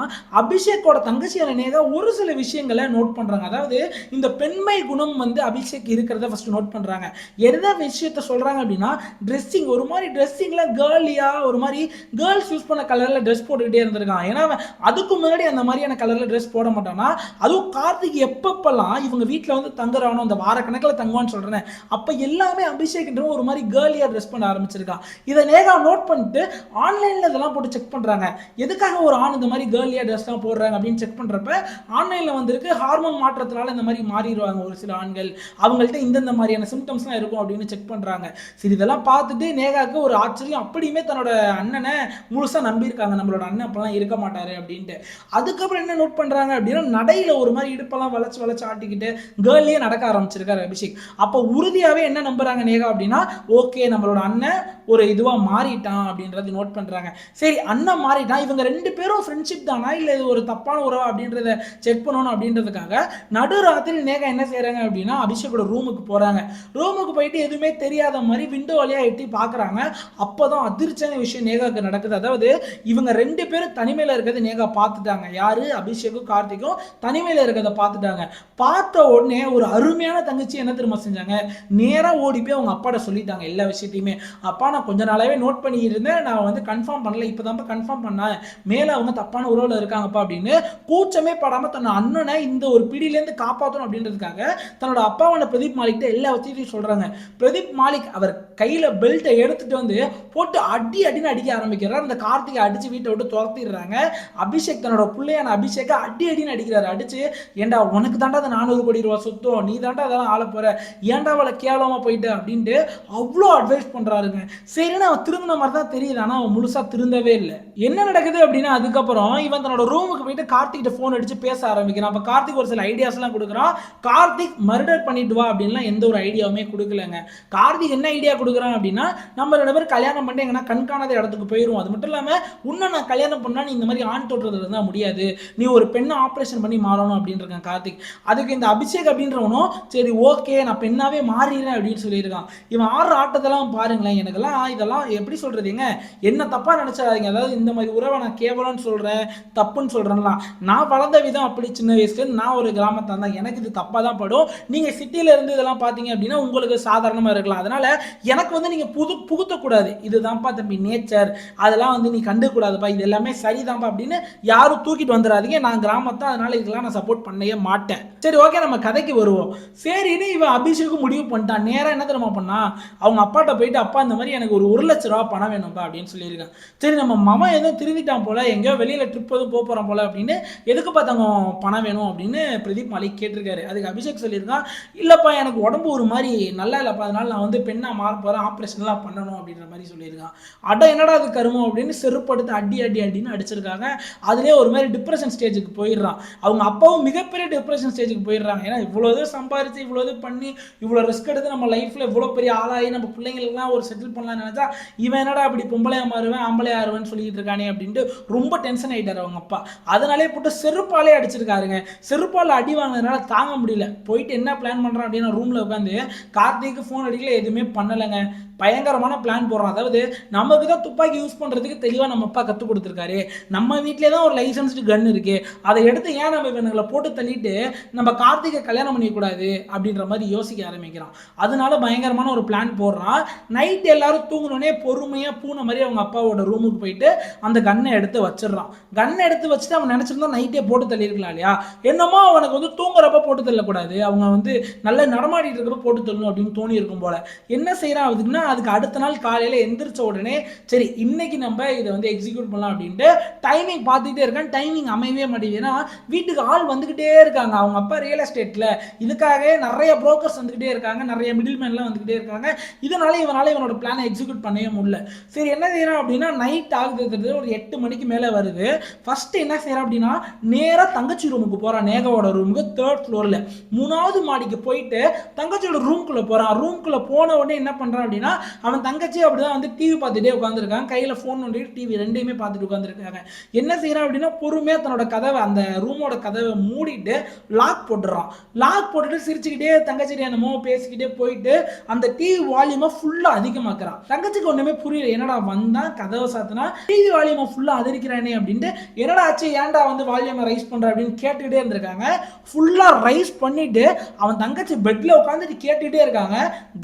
A: அபிஷேக்கோட தங்கச்சியான நேகா ஒரு சில விஷயங்களை நோட் பண்றாங்க. அதாவது இந்த பெண்மை குணம் அபிஷேக் இருக்கிறத ஃபர்ஸ்ட் நோட் பண்றாங்க. எந்த விஷயத்த சொல்றாங்க அப்படின்னா ட்ரெஸ்ஸிங், ஒரு மாதிரி ட்ரெஸ்ஸிங்ல கேர்லியா ஒரு மாதிரி கேர்ள்ஸ் யூஸ் பண்ண கலர்ல ட்ரெஸ் போட்டுக்கிட்டே இருந்திருக்கான். ஏன்னா அதுக்கு முன்னாடி அந்த மாதிரியான கலர்ல ட்ரெஸ் போட மாட்டானா. அதுவும் கார்த்திக் எப்பப்பெல்லாம் இவங்க வீட்டில் தங்குறானோ அந்த வாரக்கணக்கில் தங்குவான்னு சொல்றேன், அப்ப எல்லாமே அபிஷேக்ன்ற ஒரு மாதிரி கேர்லியா ட்ரெஸ் பண்ண ஆரம்பிச்சிருக்கான். இதை நேகா நோட் பண்ணிட்டு ஆன்லைன்ல இதெல்லாம் போட்டு செக் பண்றாங்க. எதுக்காக ஒரு ஆண் இந்த மாதிரி கேர்லியா ட்ரெஸ்லாம் போடுறாங்க அப்படின்னு செக் பண்றப்ப ஆன்லைன்ல வந்திருக்கு ஹார்மோன் மாற்றத்தினால இந்த மாதிரி மாறிடுவாங்க ஒரு சில ஆண்கள், அவங்கள்ட்ட இந்த மாதிரியான சிம்டம்ஸ்லாம் இருக்கும் அப்படின்னு செக் பண்றாங்க. சரி, இதெல்லாம் பார்த்துட்டு நேகாவுக்கு ஒரு ஆச்சரியம். அப்படியுமே தன்னோட அண்ணனை முழுசா நம்பியிருக்காங்க, நம்மளோட அண்ணன் அப்பெல்லாம் இருக்க மாட்டாரு அப்படின்ட்டு. அதுக்கப்புறம் என்ன நோட் பண்றாங்க அப்படின்னா நடையில ஒரு மாதிரி இடுப்பெல்லாம் வளைச்சு வளைச்சு ஆட்டிக்கிட்டு கேர்லியே நடக்க ஆரம்பிச்சிருக்காரு அபிஷேக். அப்போ உறுதியாவே என்ன நம்புறாங்க நேகா அப்படின்னா, ஓகே நம்மளோட அண்ணன் ஒரு இதுவா மாறிட்டான் அப்படின்றது நோட் பண்றாங்க. சரி, அண்ணன் மாறிட்டான், இவங்க 2 பேரும் ஃப்ரெண்ட்ஷிப் தானா இல்ல இது ஒரு தப்பான உறவா அப்படின்றத செக் பண்ணணும் அப்படின்றதுக்காக நடுராத்திரி நேகா என்ன செய்யறாங்க அப்படின்னா அபிஷேக்கோட ரூமுக்கு போறாங்க. ரூமுக்கு போயிட்டு எதுவுமே தெரியாத மாதிரி விண்டோ வழியா எட்டி பாக்குறாங்க. அப்பதான் அதிர்ச்சியான விஷயம் நேகாவுக்கு நடக்குது. அதாவது இவங்க 2 பேரும் தனிமையில இருக்கிறது நேகா பார்த்துட்டாங்க. யாரு, அபிஷேக்கும் கார்த்திக்கும் தனிமையில இருக்கிறத பார்த்துட்டாங்க. பார்த்த உடனே ஒரு அருமையான தங்கச்சி என்ன தெரியுமா செஞ்சாங்க, நேரா ஓடி போய் அவங்க அப்பாட்ட சொல்லிட்டாங்க எல்லா விஷயத்தையுமே. அப்பா, நான் கொஞ்ச நாளாவே நோட் பண்ணி இருந்தேன், நான் கன்ஃபார்ம் பண்ணல, இப்பதான் கன்ஃபார்ம் பண்ணேன், மேல அவங்க தப்பான உறவுல இருக்காங்கப்பா அப்படின்னு கூச்சமே படாம தன் அண்ணனை இந்த ஒரு பிடியிலேருந்து காப்பாற்றணும் அப்படின்றதுக்காக தன்னோட அப்பாவான பிரதீப் மாலிக் எல்லா வசதியும் சொல்றாங்க. பிரதீப் மாலிக் அவர் கையில பெல்ட்டை எடுத்துட்டு வந்து போட்டு அடின்னு அடிக்க ஆரம்பிக்கிறார். அந்த கார்த்திகை அடிச்சு வீட்டை விட்டு துரத்திடுறாங்க. அபிஷேக் தன்னோட பிள்ளையான அபிஷேக் அடின்னு அடிக்கிறாரு. அடிச்சு ஏண்டா உனக்கு தாண்டா அந்த 400 கோடி ரூபாய் சொத்தம், நீ தாண்டா அதெல்லாம் ஆள போற, ஏன்டா அவளை கேவலமா போயிட்டு அப்படின்ட்டு அவ்வளோ அட்வைஸ் பண்றாருங்க. சரின்னு அவன் திரும்பின மாதிரி தான் தெரியுது, ஆனா அவன் முழுசா திருந்தவே இல்லை. என்ன நடக்குது அப்படின்னா அதுக்கப்புறம் இவன் தன்னோட ரூமுக்கு போயிட்டு கார்த்திகிட்ட போன் அடிச்சு பேச ஆரம்பிக்கிறான். அப்ப கார்த்திக் ஒரு சில ஐடியாஸ் எல்லாம் கொடுக்குறான். கார்த்திக் மர்டர் பண்ணிட்டு வா அப்படின்லாம் எந்த ஒரு ஐடியாவுமே கொடுக்கலங்க. கார்த்திக் என்ன ஐடியா கொடுக்குறான் அப்படின்னா, நம்ம 2 பேரும் கல்யாணம் பண்ணி எங்கன்னா கண்காணாத இடத்துக்கு போயிடும், அது மட்டும் இல்லாம உன்னை நான் கல்யாணம் பண்ணா நீ இந்த மாதிரி ஆண் தோற்றத்துல இருந்தா முடியாது, நீ ஒரு பெண்ணை ஆப்ரேஷன் பண்ணி மாறணும் அப்படின்னு இருக்கான் கார்த்திக். அதுக்கு இந்த அபிஷேக் அப்படின்றவனும் சரி ஓகே நான் பெண்ணாவே மாறிடுறேன் அப்படின்னு சொல்லியிருக்கான். இவன் ஆடுற ஆட்டத்தெல்லாம் பாருங்களேன், எனக்கெல்லாம் இதெல்லாம் எப்படி சொல்றதுங்க, என்ன தப்பா நினைச்சாதீங்க. அதாவது இந்த மாதிரி உறவை நான் கேவலம்னு சொல்றேன், தப்புன்னு சொல்றேன்லாம், நான் வளர்ந்த விதம் அப்படி. சின்ன வயசுல நான் ஒரு கிராமத்தான் தான், எனக்கு இது தப்பா தான் படும். நீங்க சிட்டில இருந்து இதெல்லாம் பாத்தீங்க அப்படின்னா உங்களுக்கு சாதாரணமா இருக்கலாம். அதனால எனக்கு வந்து நீங்க புகுத்தக்கூடாது, இதுதான்ப்பா தம்பி நேச்சர், அதெல்லாம் வந்து நீ கண்டுக்க கூடாதுப்பா, இது எல்லாமே சரிதான்ப்பா அப்படின்னு யாரும் தூக்கிட்டு வந்துடாதீங்க, நான் கிராமத்தான், அதனால இதெல்லாம் நான் சப்போர்ட் பண்ணவே மாட்டேன். சரி ஓகே நம்ம கதைக்கு வருவோம். சரின்னு இவன் அபிஷேக் முடிவு பண்ணிட்டான். நேரா என்ன தெரியுமா பண்ணா, அவங்க அப்பாட்ட போயிட்டு அப்பா இந்த மாதிரி எனக்கு ஒரு 1,00,000 ரூபாய் பணம் வேணும்பா அப்படின்னு சொல்லியிருக்கான். சரி நம்ம மாமா ஏதோ திருந்திட்டான் போல, எங்கேயோ வெளியில ட்ரிப் எதுவும் போறோம் போல அப்படின்னு, எதுக்கு பார்த்தாங்க பணம் வேணும் அப்படின்னு பிரதீப் மாலிக் கேட்டிருக்காரு. அதுக்கு அபிஷேக் சொல்லியிருக்கான், இல்லப்பா எனக்கு உடம்பு ஒரு மாதிரி நல்லா இல்லப்பா, அதனால நான் வந்து பெண்ணா மாற போறேன், ஆப்ரேஷன்லாம் பண்ணணும் அப்படின்ற மாதிரி சொல்லியிருக்கான். அட என்னடா அது கருமம் அப்படின்னு செருப்படுத்து அடின்னு அடிச்சிருக்காங்க. அதுலேயே ஒரு மாதிரி டிப்ரெஷன் ஸ்டேஜுக்கு போயிடுறான். அவங்க அப்பாவும் மிகப்பெரிய டிப்ரெஷன் ஸ்டேஜுக்கு போயிடுறாங்க. ஏன்னா இவ்வளோ இது சம்பாரிச்சு இவ்வளோ இது பண்ணி இவ்வளோ ரிஸ்க் எடுத்து நம்ம லைஃப்ல இவ்வளோ பெரிய ஆளாகி நம்ம பிள்ளைங்களுக்குலாம் ஒரு செட்டில் பண்ணலாம்னு நினைச்சா இவன் என்னடா அப்படி பொம்பளையா மாறுவேன் ஆம்பளையா ஆறுவேன்னு சொல்லிட்டு இருக்கானே அப்படின்ட்டு ரொம்ப டென்ஷன் ஆயிட்டாரு அவங்க அப்பா. அதனாலே போட்டு செருப்பாலே அடிச்சிருக்காருங்க. செருப்பால் அடி வாங்கினதுனால தாங்க முடியல. போயிட்டு என்ன பிளான் பண்றான் அப்படின்னா ரூம்ல உட்காந்து கார்த்திக்கு ஃபோன் அடிக்கல, எதுவுமே பண்ணலைங்க. பயங்கரமான பிளான் போடுறோம். அதாவது நமக்கு தான் துப்பாக்கி யூஸ் பண்றதுக்கு தெளிவாக நம்ம அப்பா கற்றுக் கொடுத்துருக்காரு, நம்ம வீட்டிலே தான் ஒரு லைசன்ஸ்டு கன் இருக்கு, அதை எடுத்து ஏன் நம்ம இவனுங்களை போட்டு தள்ளிட்டு நம்ம கார்த்திகை கல்யாணம் பண்ணிக்கூடாது அப்படின்ற மாதிரி யோசிக்க ஆரம்பிக்கிறான். அதனால பயங்கரமான ஒரு பிளான் போடுறான். நைட் எல்லாரும் தூங்கினோடனே பொறுமையாக பூனை மாதிரி அவங்க அப்பாவோட ரூமுக்கு போயிட்டு அந்த கன்னை எடுத்து வச்சிடறான். கன்னை எடுத்து வச்சுட்டு அவன் நினச்சிருந்தா நைட்டே போட்டு தள்ளியிருக்கலாம் இல்லையா, என்னமோ அவனுக்கு வந்து தூங்குறப்ப போட்டு தள்ளக்கூடாது, அவங்க வந்து நல்லா நடமாடிட்டு இருக்கிறப்ப போட்டு தள்ளணும் அப்படின்னு தோணி இருக்கும் போல. என்ன செய்யறான் அதுக்குன்னா, அதுக்கு அடுத்த நாள் காலையில் எந்திரிச்ச உடனே சரி இன்னைக்கு நம்ம இதை வந்து எக்ஸிக்யூட் பண்ணலாம் அப்படின்ட்டு டைமிங் பார்த்துக்கிட்டே இருக்கான். டைமிங் அமையவே மாட்டேங்குதுன்னா வீட்டுக்கு ஆள் வந்துகிட்டே இருக்காங்க. அவங்க அப்பா ரியல் எஸ்டேட்ல, இதுக்காக நிறைய புரோக்கர்ஸ் வந்துகிட்டே இருக்காங்க, நிறைய மிடில் மேன்லாம் வந்துகிட்டே இருக்காங்க. இதனால இவனோட பிளானை எக்ஸிக்யூட் பண்ணவே முடியல. சரி என்ன செய்யறான் அப்படின்னா, நைட் ஆகுது, ஒரு 8 மணிக்கு மேலே வருது. ஃபர்ஸ்ட் என்ன செய்யறான் அப்படின்னா, நேராக தங்கச்சி ரூமுக்கு போறான். நேகாவோட ரூமுக்கு 3rd ஃப்ளோர்ல 3வது மாடிக்கு போயிட்டு தங்கச்சியோட ரூம்குள்ள போறான். ரூம்குள்ள போன உடனே என்ன பண்றான் அப்படின்னா, அவன் தங்கச்சி அப்படிதான் வந்து டிவி பார்த்துட்டே உட்காந்துருக்காங்க, கையில போன் நோண்டிட்டு டிவி ரெண்டையுமே பார்த்துட்டு உட்காந்துருக்காங்க. என்ன செய்யறான் அப்படின்னா, பொறுமையா தன்னோட கதவை அந்த ரூமோட கதவை மூடிட்டு லாக் போட்டுறான். லாக் போட்டுட்டு சிரிச்சுக்கிட்டே தங்கச்சி என்னமோ பேசிக்கிட்டே போயிட்டு அந்த டிவி வால்யூமை ஃபுல்லா அதிகமாக்குறான். தங்கச்சிக்கு ஒண்ணுமே புரியல, என்னடா வந்தான் கதவை சாத்தினா டிவி வால்யூமை ஃபுல்லா அதிகரிக்கிறானே அப்படின்ட்டு, என்னடா ஆச்சு ஏன்டா வந்து வால்யூமை ரைஸ் பண்ற அப்படின்னு கேட்டுக்கிட்டே இருந்திருக்காங்க. ஃபுல்லா ரைஸ் பண்ணிட்டு அவன் தங்கச்சி பெட்ல உட்காந்துட்டு கேட்டுக்கிட்டே இருக்காங்க.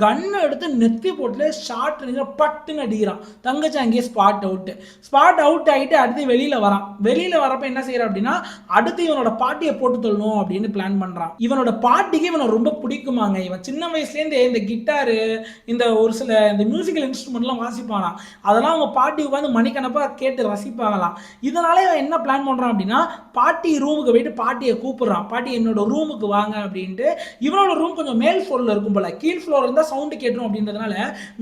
A: கன்னை எடுத்து நெத்தி போட்டு ஷார்ட் பட்டுன்னு அடிக்கிறான். தங்கச்சி அங்கேயே ஸ்பாட் அவுட் ஆகிட்டு அடுத்து வெளியில வரான். வெளியில வரப்ப என்ன செய்யறான் அப்படின்னா, அடுத்து இவனோட பாட்டியை போட்டு தள்ளணும் அப்படின்னு பிளான் பண்றான். இவனோட பாட்டிக்கு இவனை ரொம்ப பிடிக்குமாங்க. இவன் சின்ன வயசுலேருந்து இந்த கிட்டாரு, இந்த ஒரு சில இந்த மியூசிக்கல் இன்ஸ்ட்ருமெண்ட்லாம் வாசிப்பாங்களாம். அதெல்லாம் அவங்க பாட்டி உட்காந்து மணிக்கணப்பா கேட்டு ரசிப்பாங்களாம். இதனால இவன் என்ன பிளான் பண்றான் அப்படின்னா, பாட்டி ரூமுக்கு போயிட்டு பாட்டியை கூப்பிடுறான். பாட்டி என்னோட ரூமுக்கு வாங்க அப்படின்ட்டு. இவனோட ரூம் கொஞ்சம் மேல் ஃப்ளோர்ல இருக்கும் போல, கீழ் ஃப்ளோர் இருந்தா சவுண்ட் கேட்டும் அப்படின்றதுனால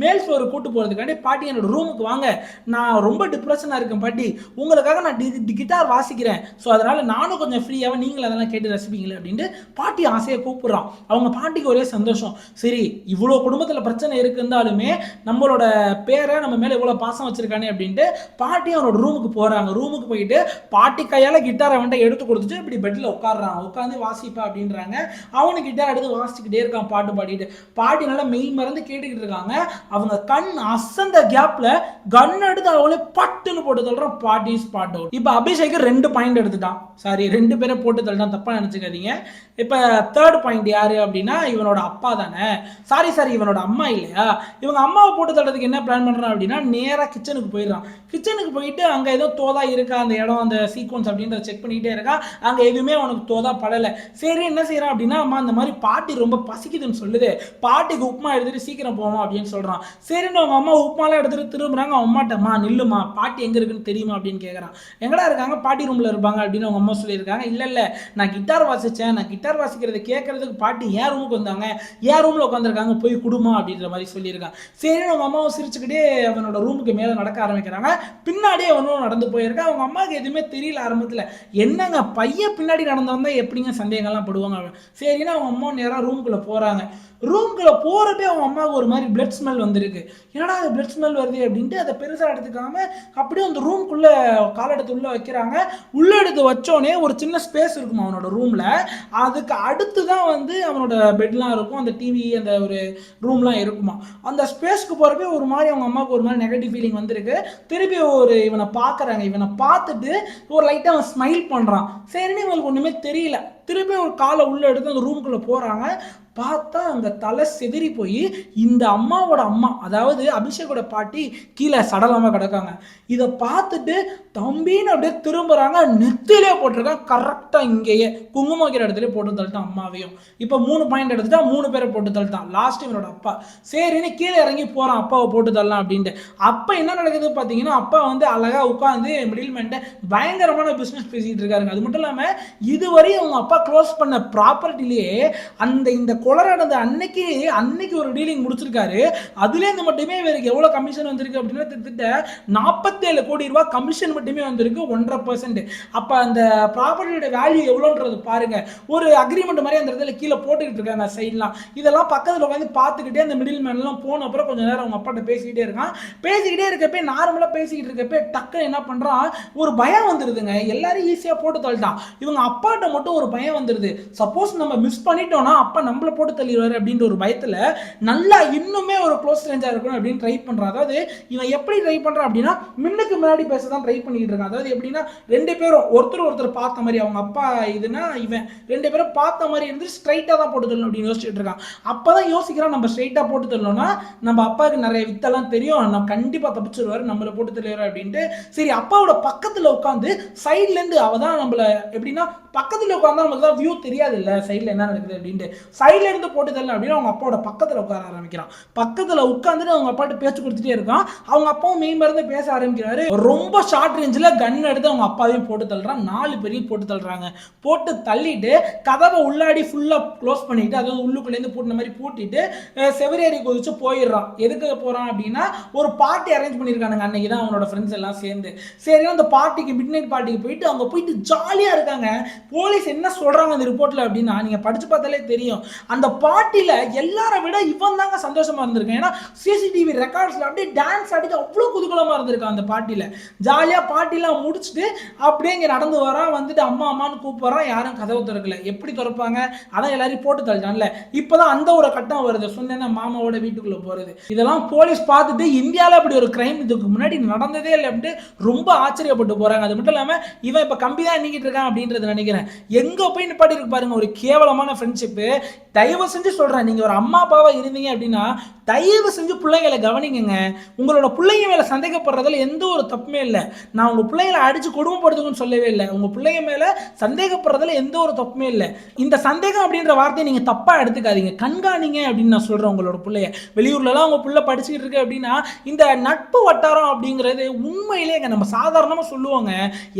A: மேல் ஃப்ளோர் கூட்டு போறதுக்காண்டி பாட்டி என்னோட ரூமுக்கு வாங்க, நான் ரொம்ப டிப்ரெஷனா இருக்கேன் பாட்டி, உங்களுக்காக நான் கிட்டார் வாசிக்கிறேன், ஸோ அதனால நானும் கொஞ்சம் ஃப்ரீயாக நீங்களும் அதெல்லாம் கேட்டு ரசிப்பீங்களே அப்படின்ட்டு பாட்டி ஆசையை கூப்பிடுறான். அவங்க பாட்டிக்கு ஒரே சந்தோஷம். சரி இவ்வளோ குடும்பத்தில் பிரச்சனை இருந்தாலுமே நம்மளோட பேரை நம்ம மேலே இவ்வளோ பாசம் வச்சிருக்கானே அப்படின்ட்டு பாட்டி அவனோட ரூமுக்கு போறாங்க. ரூமுக்கு போயிட்டு பாட்டி கையால் கிட்டாரை வந்துட்டு எடுத்து கொடுத்துட்டு இப்படி பெட்டில் உட்காடுறான். உட்காந்து வாசிப்பா அப்படின்றாங்க. அவனு கிட்டார் எடுத்து வாசிச்சுக்கிட்டே இருக்கான் பாட்டு பாடிட்டு. பாட்டி நல்லா மெய் மறந்து கேட்டுக்கிட்டு இருக்காங்க. அவங்க கண் அசந்த கேப்ல கன் எடுத்து அவளே பட்டுன்னு போட்டு தள்ளுறான். பாட்டி ஸ்பாட் அவுட். இப்ப அபிஷேக் 2 பாயிண்ட் எடுத்துட்டான். சாரி, 2 பேரை போட்டு தள்ளிட்டான், தப்பா நினைச்சுக்காதீங்க. இப்ப தேர்ட் பாயிண்ட் யாரு அப்படின்னா இவனோட அப்பா தானே. சாரி இவனோட அம்மா இல்லையா. இவங்க அம்மாவை போட்டு தள்ளுறதுக்கு என்ன பிளான் பண்றான் அப்படின்னா நேரா கிச்சனுக்கு போயிடறான். கிச்சனுக்கு போயிட்டு அங்க ஏதோ தோதா இருக்கா அந்த இடம், அந்த சீக்வன்ஸ் அப்படின்றத செக் பண்ணிட்டே இருக்கா. அங்க எதுவுமே அவனுக்கு தோதா படல. சரி என்ன செய்யறான் அப்படின்னா, அம்மா அந்த மாதிரி பாட்டி ரொம்ப பசிக்குதுன்னு சொல்லுது, பாட்டிக்கு உப்புமா எடுத்துட்டு சீக்கிரம் போவோம் அப்படின்னு சொல்றான். சரின்னு அவங்க அம்மா உப்புமாலாம் எடுத்துட்டு திரும்புறாங்க. அவங்க அம்மாட்டம்மா நில்லுமா, பாட்டி எங்க இருக்குன்னு தெரியுமா அப்படின்னு கேட்கறான். எங்கடா இருக்காங்க, பாட்டி ரூம்ல இருப்பாங்க அப்படின்னு அவங்க அம்மா சொல்லியிருக்காங்க. இல்ல நான் கிட்டார் வாசிச்சேன், நான் கிட்டார் வாசிக்கிறத கேட்கறதுக்கு பாட்டி என் ரூமுக்கு வந்தாங்க, என் ரூம்ல உட்காந்துருக்காங்க, போய் குடுமா அப்படின்ற மாதிரி சொல்லியிருக்கான். சரி அவங்க அம்மாவும் சிரிச்சுக்கிட்டே அவனோட ரூமுக்கு மேல நடக்க ஆரம்பிக்கிறாங்க. பின்னாடியே அவனும் நடந்து போயிருக்கான். அவங்க அம்மாவுக்கு எதுவுமே தெரியல ஆரம்பத்துல. என்னங்க பையன் பின்னாடி நடந்து வந்தா எப்படிங்க சந்தேகம்லாம் படுவாங்க. சரின்னு அவங்க அம்மா நேரம் ரூமுக்குள்ள போறாங்க. ரூம்குள்ள போறப்பே அவங்க அம்மாவுக்கு ஒரு மாதிரி பிளட் ஸ்மெல் வந்திருக்கு. என்னடா அது பிளட் ஸ்மெல் வருது அப்படின்ட்டு அதை பெருசா எடுத்துக்காம அப்படியே அந்த ரூம்குள்ள கால் எடுத்து உள்ள வைக்கிறாங்க. உள்ள எடுத்து வச்சோடனே ஒரு சின்ன ஸ்பேஸ் இருக்கும் அவனோட ரூம்ல. அதுக்கு அடுத்து தான் வந்து அவனோட பெட்லாம் இருக்கும், அந்த டிவி அந்த ஒரு ரூம்லாம் இருக்குமா. அந்த ஸ்பேஸ்க்கு போறப்பே ஒரு மாதிரி அவங்க அம்மாவுக்கு ஒரு மாதிரி நெகட்டிவ் ஃபீலிங் வந்திருக்கு. திருப்பி ஒரு இவனை பார்க்குறாங்க. இவனை பார்த்துட்டு ஒரு லைட்டாக அவன் ஸ்மைல் பண்ணுறான். சரின்னு இவங்களுக்கு ஒன்றுமே தெரியல. திருப்பி ஒரு காலை உள்ள எடுத்து அந்த ரூமுக்குள்ளே போகிறாங்க. பார்த்தா அங்க தலை செதறி போய் இந்த அம்மாவோட அம்மா, அதாவது அபிஷேக்கோட பாட்டி கீழே சடலமா கிடக்காங்க. இதை பார்த்துட்டு தம்பின்னு அப்படியே திரும்புறாங்க. நெத்திலே போட்டிருக்கான் கரெக்டா, இங்கேயே குங்குமம் வைக்கிற இடத்துல போட்டு தள்ளிட்டான் அம்மாவையும். இப்ப 3 பாயிண்ட் எடுத்துட்டா 3 பேரை போட்டு தள்ளிட்டான். லாஸ்ட் இவனோட அப்பா. சரின்னு கீழே இறங்கி போறான் அப்பாவை போட்டு தள்ளலாம் அப்படின்ட்டு. அப்ப என்ன நடக்குது பாத்தீங்கன்னா, அப்பா வந்து அழகா உட்காந்து மிடில் மேன்ட்ட பயங்கரமான பிசினஸ் பேசிட்டு இருக்காருங்க. அது மட்டும் இல்லாம இதுவரை அவங்க அப்பா க்ளோஸ் பண்ண ப்ராப்பர்ட்டிலேயே அந்த இந்த கொலை நடந்த அன்னைக்கு ஒரு டீலிங் முடிச்சிருக்காரு. அதுலேருந்து மட்டுமே இவருக்கு எவ்வளவு கமிஷன் வந்திருக்கு அப்படின்னா கிட்டத்தட்ட 47 கோடி ரூபாய் கமிஷன் மட்டுமே வந்திருக்கு, 1.5%. அப்ப அந்த ப்ராப்பர்ட்டியோட வேல்யூ எவ்வளோன்றது பாருங்க. ஒரு அக்ரிமெண்ட் மாதிரி அந்த இடத்துல கீழே போட்டுக்கிட்டு இருக்காங்க சைட்லாம். இதெல்லாம் பக்கத்தில் உட்காந்து பார்த்துக்கிட்டே அந்த மிடில் மேன்லாம் போன அப்புறம் கொஞ்சம் நேரம் அவங்க அப்பாட்ட பேசிக்கிட்டே இருக்கான். பேசிக்கிட்டே இருக்கப்பே நார்மலாக பேசிக்கிட்டு இருக்கப்பே டக்குன்னு என்ன பண்ணுறான், ஒரு பயம் வந்துடுதுங்க. எல்லாரும் ஈஸியாக போட்டு தள்ளிட்டான். இவங்க அப்பாட்ட மட்டும் ஒரு பயம் வந்துடுது. சப்போஸ் நம்ம மிஸ் பண்ணிட்டோம்னா அப்பா நம்மள போட்டு தள்ளிடுவாரு அப்படின்ற ஒரு பயத்துல நல்லா இன்னுமே ஒரு க்ளோஸ் ரேஞ்சா இருக்கணும் அப்படின்னு ட்ரை பண்றான். அதாவது இவன் எப்படி ட்ரை பண்றான் அப்படின்னா, முன்னுக்கு முன்னாடி பேசதான் ட்ரை பண்ணிட்டு இருக்கான். அதாவது எப்படின்னா, 2 பேரும் ஒருத்தர் பார்த்த மாதிரி, அவங்க அப்பா இதுனா இவன் 2 பேரும் பார்த்த மாதிரி இருந்து ஸ்ட்ரைட்டா தான் போட்டு தள்ளணும் அப்படின்னு யோசிச்சுட்டு இருக்கான். அப்பதான் யோசிக்கிறான், நம்ம ஸ்ட்ரைட்டா போட்டு தள்ளணும்னா நம்ம அப்பாவுக்கு நிறைய வித்தெல்லாம் தெரியும், நம்ம கண்டிப்பா தப்பிச்சிருவாரு, நம்மள போட்டு தள்ளிடுவாரு அப்படின்ட்டு. சரி அப்பாவோட பக்கத்துல உட்காந்து சைட்ல இருந்து அவதான் நம்மள எப்படின்னா, பக்கத்துல உட்காந்தா நமக்கு தான் வியூ தெரியாது இல்ல சைட்ல என்ன நடக்குது அப்படின்ட்டு, சைட்ல இருந்து போட்டு தரல அப்படின்னு அவங்க அப்பாவோட பக்கத்துல உட்கார ஆரம்பிக்கிறான். பக்கத்துல உட்காந்துட்டு அவங்க அப்பாட்டு பேச்சு கொடுத்துட்டே இருக்கான். அவங்க அப்பாவும் மெய் மருந்து பேச ஆரம்பிக்கிறாரு. ரொம்ப ஷார்ட் ரேஞ்சில் கன் எடுத்து அவங்க அப்பாவையும் போட்டு தள்ளுறான். 4 பேரையும் போட்டு தள்ளுறாங்க. போட்டு தள்ளிட்டு கதவை உள்ளாடி ஃபுல்லா க்ளோஸ் பண்ணிட்டு, அதாவது உள்ளுக்குள்ளேருந்து பூட்டின மாதிரி பூட்டிட்டு செவரேறி குதிச்சு போயிடுறான். எதுக்கு போறான் அப்படின்னா, ஒரு பார்ட்டி அரேஞ்ச் பண்ணியிருக்கானுங்க அன்னைக்கு தான் அவனோட ஃப்ரெண்ட்ஸ் எல்லாம் சேர்ந்து. சரி அந்த பார்ட்டிக்கு மிட் நைட் பார்ட்டிக்கு போயிட்டு அங்க போயிட்டு ஜாலியா இருக்காங்க. போலீஸ் என்ன சொல்றாங்க அந்த ரிப்போர்ட்ல அப்படின்னா, நீங்க படிச்சு பார்த்தாலே தெரியும், அந்த பார்ட்டில எல்லாரை விட இவன் தாங்க சந்தோஷமா இருந்திருக்கான். ஏன்னா சிசிடிவி ரெக்கார்ட்ஸ்ல அப்படியே டான்ஸ் ஆடிட்டு அவ்வளோ குதூகலமா இருந்திருக்கான் அந்த பார்ட்டில. ஜாலியா பார்ட்டிலாம் முடிச்சுட்டு அப்படியே இங்க நடந்து வரான். வந்துட்டு அம்மா அம்மான்னு கூப்பிடுறான். யாரும் கதவு திறக்கல. எப்படி திறப்பாங்க, அதான் எல்லாரையும் போட்டு தள்ளிட்டான்ல. இப்பதான் அந்த ஒரு கட்டம் வருது, சொன்னேன்னா மாமாவோட வீட்டுக்குள்ள போறது. இதெல்லாம் போலீஸ் பார்த்துட்டு இந்தியாவில் அப்படி ஒரு கிரைம் இதுக்கு முன்னாடி நடந்ததே இல்லை அப்படின்ட்டு ரொம்ப ஆச்சரியப்பட்டு போறாங்க. அது மட்டும் இல்லாம இவன் இப்ப கம்பி தான் நீக்கிட்டு இருக்கான் அப்படின்றது நினைக்கிறேன். எங்க போய் நிப்பாட்டி இருக்கு பாருங்க ஒரு கேவலமான ஃப்ரெண்ட்ஷிப்பு. தயவு செஞ்சு சொல்றேன், நீங்க ஒரு அம்மா அப்பாவா இருந்தீங்க அப்படின்னா தயவு செஞ்சு பிள்ளைங்களை கவனிங்க. உங்களோட பிள்ளைங்க மேல சந்தேகப்படுறதுல எந்த ஒரு தப்புமே இல்லை. நான் உங்க பிள்ளைங்களை அடிச்சு கொடுமைப்படுத்துங்கன்னு சொல்லவே இல்லை. உங்க பிள்ளைங்க மேல சந்தேகப்படுறதுல எந்த ஒரு தப்புமே இல்லை. இந்த சந்தேகம் அப்படின்ற வார்த்தையை நீங்க தப்பா எடுத்துக்காதீங்க, கண்காணிங்க அப்படின்னு நான் சொல்றேன். உங்களோட பிள்ளைய வெளியூர்லலாம் உங்க பிள்ளை படிச்சுக்கிட்டு இருக்கு அப்படின்னா, இந்த நட்பு வட்டாரம் அப்படிங்கிறது உண்மையிலேயே நம்ம சாதாரணமா சொல்லுவாங்க,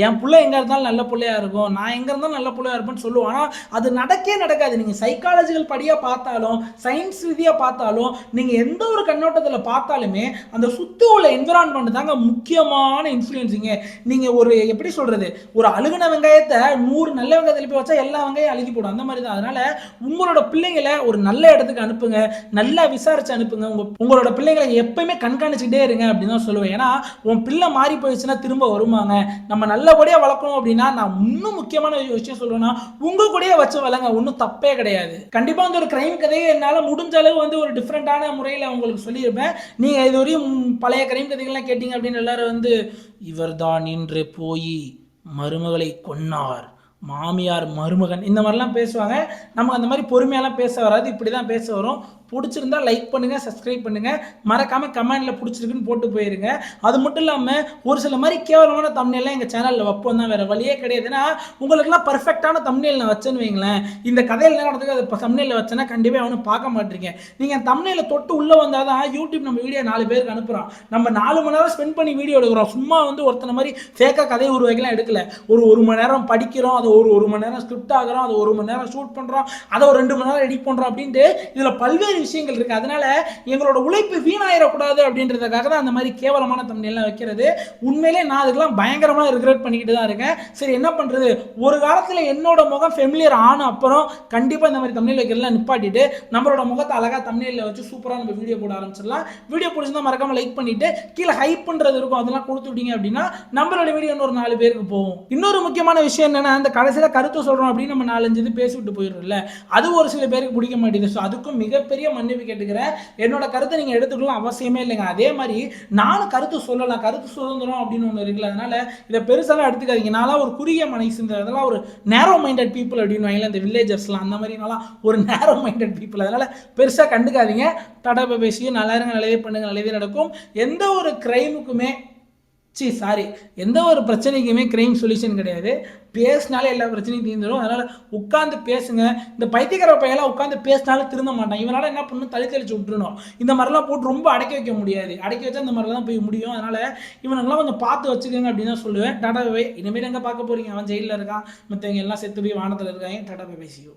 A: என் பிள்ளை எங்க இருந்தாலும் நல்ல பிள்ளையா இருக்கும், நான் எங்க இருந்தாலும் நல்ல பிள்ளையா இருப்பேன்னு சொல்லுவோம். ஆனா அது நடக்கவே நடக்காது. நீங்க சைக்காலஜிக்கல் படியா பார்த்தாலும் சயின்ஸ் ரீதியா பார்த்தாலும் நீங்க எந்த ஒரு கண்ணோட்டத்தில் பார்த்தாலுமே அந்த சுத்தி உள்ள என்விரான்மெண்ட் தாங்க முக்கியமான இன்ஃப்ளூயன்ஸிங்க. நீங்க ஒரு எப்படி சொல்றது, ஒரு அழுகுன வெங்காயத்தை 100 நல்ல வெங்காயத்தில் போய் வச்சா எல்லா வெங்காயம் அழுகி போடும், அந்த மாதிரி தான். அதனால உங்களோட பிள்ளைங்களை ஒரு நல்ல இடத்துக்கு அனுப்புங்க, நல்லா விசாரிச்சு அனுப்புங்க. உங்களோட பிள்ளைங்களை எப்பயுமே கண்காணிச்சுட்டே இருங்க அப்படின்னு தான் சொல்லுவேன். ஏன்னா உன் பிள்ளை மாறி போயிடுச்சுன்னா திரும்ப வருவாங்க. நம்ம நல்லபடியா வளர்க்கணும் அப்படின்னா, நான் இன்னும் முக்கியமான விஷயம் சொல்லுவேன்னா, உங்க கூடயே வச்சு வளங்க, ஒன்றும் தப்பே கிடையாது. கண்டிப்பா வந்து ஒரு கிரைம் கதையை என்னால முடிஞ்ச அளவு வந்து ஒரு டிஃப்ரெண்டான முறையில் உங்களுக்கு சொல்லியிருப்பேன். நீங்கள் இதுவரையும் பழைய கிரைம் கதைகள்லாம் கேட்டிங்க அப்படின்னு எல்லாரும் வந்து இவர் தான் இன்று போய் மருமகளை கொன்னார், மாமியார் மருமகன் இந்த மாதிரிலாம் பேசுவாங்க. நமக்கு அந்த மாதிரி பொறுமையாலாம் பேச வராது, இப்படி தான் பேச வரும். பிடிச்சிருந்தா லைக் பண்ணுங்கள், சப்ஸ்கிரைப் பண்ணுங்கள், மறக்காமல் கமெண்டில் பிடிச்சிருக்குன்னு போட்டு போயிருங்க. அது மட்டும் இல்லாமல் ஒரு சில மாதிரி கேவலமான தம்ப்நெயில்லாம் எங்கள் சேனலில் வைப்போம் தான், வேறு வழியே கிடையாது. ஏன்னா உங்களுக்குலாம் பர்ஃபெக்டான தம்ப்நெயில் நான் வச்சேன்னு வைங்களேன், இந்த கதையில் என்ன நடந்துக்கு அது இப்போ தம்ப்நெயிலில் வச்சேன்னா கண்டிப்பாக அவனும் பார்க்க மாட்டீங்க. நீங்கள் தம்ப்நெயிலை தொட்டு உள்ளே வந்தால் தான் யூடியூப் நம்ம வீடியோ 4 பேருக்கு அனுப்புகிறோம். நம்ம 4 மணி நேரம் ஸ்பெண்ட் பண்ணி வீடியோ எடுக்கிறோம். சும்மா வந்து ஒருத்தனை மாதிரி ஃபேக்காக கதை உருவாக்கலாம் எடுக்கல. ஒரு மணி நேரம் படிக்கிறோம், அதை ஒரு மணி நேரம் ஸ்கிரிப்ட் ஆகிறோம், அதை 1 மணி நேரம் ஷூட் பண்ணுறோம், அதை ஒரு 2 மணி நேரம் எடிட் பண்ணுறோம் அப்படின்ட்டு இதில் பல்வேறு விஷயங்கள் இருக்குது. அதனால எங்களோட உழைப்பு வீணாயிடக்கூடாது அப்படின்றதுக்காக தான் அந்த மாதிரி கேவலமான தம்ப்நெயில்லாம் வைக்கிறது. உண்மையிலே நான் அதுக்கெல்லாம் பயங்கரமாக ரிக்ரெட் பண்ணிக்கிட்டு தான் இருக்கேன். சரி என்ன பண்ணுறது, ஒரு காலத்தில் என்னோட முகம் ஃபெமிலியர் ஆன அப்புறம் கண்டிப்பாக இந்த மாதிரி தம்ப்நெயில் வைக்கிறதுலாம் நிப்பாட்டிட்டு நம்மளோட முகத்தை அழகாக தம்ப்நெயிலில் வச்சு சூப்பராக நம்ம வீடியோ போட ஆரம்பிச்சிடலாம். வீடியோ பிடிச்சிருந்தா மறக்காம லைக் பண்ணிட்டு கீழே ஹைப் பண்ணுறது இருக்கும், அதெல்லாம் கொடுத்து விட்டீங்க அப்படின்னா நம்மளோட வீடியோ இன்னொரு 4 பேருக்கு போகும். இன்னொரு முக்கியமான விஷயம் என்னன்னா, அந்த கடைசியில் கருத்து சொல்கிறோம் அப்படின்னு நம்ம 4-5 இது பேசிவிட்டு போயிடுறோம்ல, அது ஒரு சில பேருக்கு பிடிக்க மாட்டேங்குது. ஸோ அதுக்கும் மிகப்பெரிய மன்னிப்பு கேட்டுக்கிறேன். என்னோட கருத்தை நீங்கள் எடுத்துக்கலாம் அவசியமே இல்லைங்க. அதே மாதிரி நானும் கருத்து சொல்லலாம், கருத்து சுதந்திரம் அப்படின்னு ஒன்று இருக்குல்ல, அதனால இதை பெருசாலாம் எடுத்துக்காதீங்க. நான்லாம் ஒரு குறுகிய மனசு, அதெல்லாம் ஒரு நேரோ மைண்டட் பீப்புள் அப்படின்னு வாங்கல, இந்த வில்லேஜர்ஸ்லாம் அந்த மாதிரி நான்லாம் ஒரு நேரோ மைண்டட் பீப்புள், அதனால பெருசாக கண்டுக்காதீங்க. டாடா பை பை, நல்லா இருங்க, நல்லதே பண்ணுங்க, நல்லதே நடக்கும். எந்த ஒரு கிரைமுக்குமே எந்த ஒரு பிரச்சனைக்குமே கிரைம் சொல்யூஷன் கிடையாது. பேசினாலே எல்லா பிரச்சனையும் தீர்ந்துடும். அதனால் உட்காந்து பேசுங்க. இந்த பைத்தியக்கார பையெல்லாம் உட்காந்து பேசினாலும் திருந்த மாட்டான். இவனால் என்ன பண்ணணும், தளித்தளிச்சு விட்டுருணும். இந்த மாதிரிலாம் போட்டு ரொம்ப அடக்கி வைக்க முடியாது. அடக்கி வச்சா இந்த மாதிரிலாம் போய் முடியும். அதனால் இவனுங்கெல்லாம் கொஞ்சம் பார்த்து வச்சுக்கோங்க அப்படின்னு தான் சொல்லுவேன். Tata bye. இனிமேல் எங்கே பார்க்க போகிறீங்க, அவன் ஜெயிலில் இருக்கான், மற்றவங்க எல்லாம் செத்து போய் வானத்தில் இருக்காங்க. Tata bye, see you.